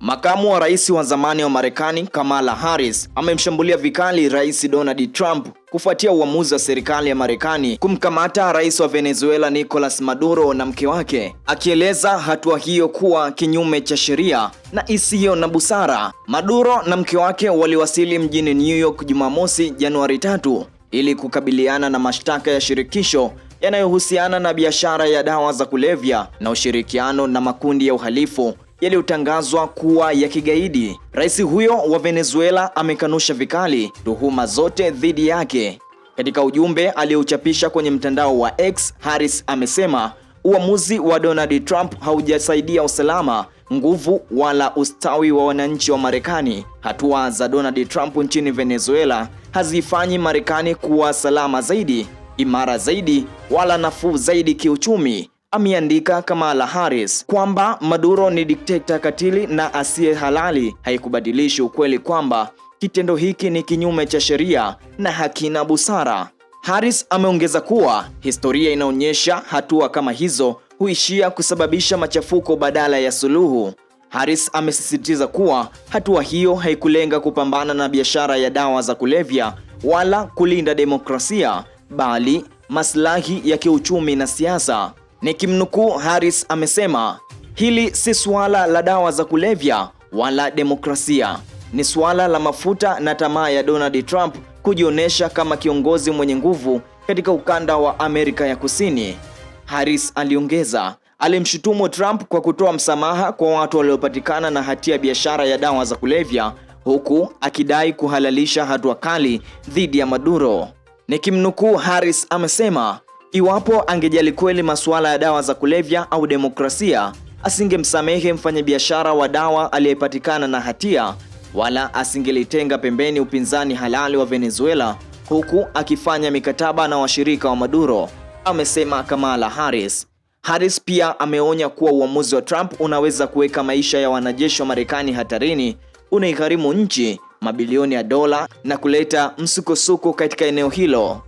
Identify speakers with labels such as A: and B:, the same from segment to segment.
A: Makamu wa rais wa zamani wa Marekani Kamala Harris amemshambulia vikali Rais Donald Trump kufuatia uamuzi wa serikali ya Marekani kumkamata rais wa Venezuela Nicolas Maduro na mke wake, akieleza hatua hiyo kuwa kinyume cha sheria na isiyo na busara. Maduro na mke wake waliwasili mjini New York Jumamosi, Januari 3 ili kukabiliana na mashtaka ya shirikisho yanayohusiana na biashara ya dawa za kulevya na ushirikiano na makundi ya uhalifu yaliyotangazwa kuwa ya kigaidi. Rais huyo wa Venezuela amekanusha vikali tuhuma zote dhidi yake. Katika ujumbe aliochapisha kwenye mtandao wa X, Harris amesema uamuzi wa Donald Trump haujasaidia usalama, nguvu wala ustawi wa wananchi wa Marekani. Hatua za Donald Trump nchini Venezuela hazifanyi Marekani kuwa salama zaidi, imara zaidi wala nafuu zaidi kiuchumi. Ameandika Kamala Harris kwamba Maduro ni dikteta katili na asiye halali. Haikubadilishi ukweli kwamba kitendo hiki ni kinyume cha sheria na hakina busara. Harris ameongeza kuwa historia inaonyesha hatua kama hizo huishia kusababisha machafuko badala ya suluhu. Harris amesisitiza kuwa hatua hiyo haikulenga kupambana na biashara ya dawa za kulevya wala kulinda demokrasia, bali maslahi ya kiuchumi na siasa. Nikimnukuu, Harris amesema, hili si suala la dawa za kulevya wala demokrasia. Ni suala la mafuta na tamaa ya Donald Trump kujionyesha kama kiongozi mwenye nguvu katika ukanda wa Amerika ya Kusini. Harris aliongeza, alimshutumu Trump kwa kutoa msamaha kwa watu waliopatikana na hatia ya biashara ya dawa za kulevya, huku akidai kuhalalisha hatua kali dhidi ya Maduro. Nikimnukuu, Harris amesema, iwapo angejali kweli masuala ya dawa za kulevya au demokrasia, asingemsamehe mfanyabiashara wa dawa aliyepatikana na hatia, wala asingelitenga pembeni upinzani halali wa Venezuela huku akifanya mikataba na washirika wa Maduro, amesema Kamala Harris. Harris pia ameonya kuwa uamuzi wa Trump unaweza kuweka maisha ya wanajeshi wa Marekani hatarini, unaigharimu nchi mabilioni ya dola na kuleta msukosuko katika eneo hilo.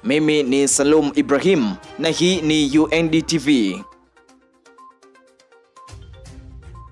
A: Mimi ni Salum Ibrahim na hii ni UNDTV.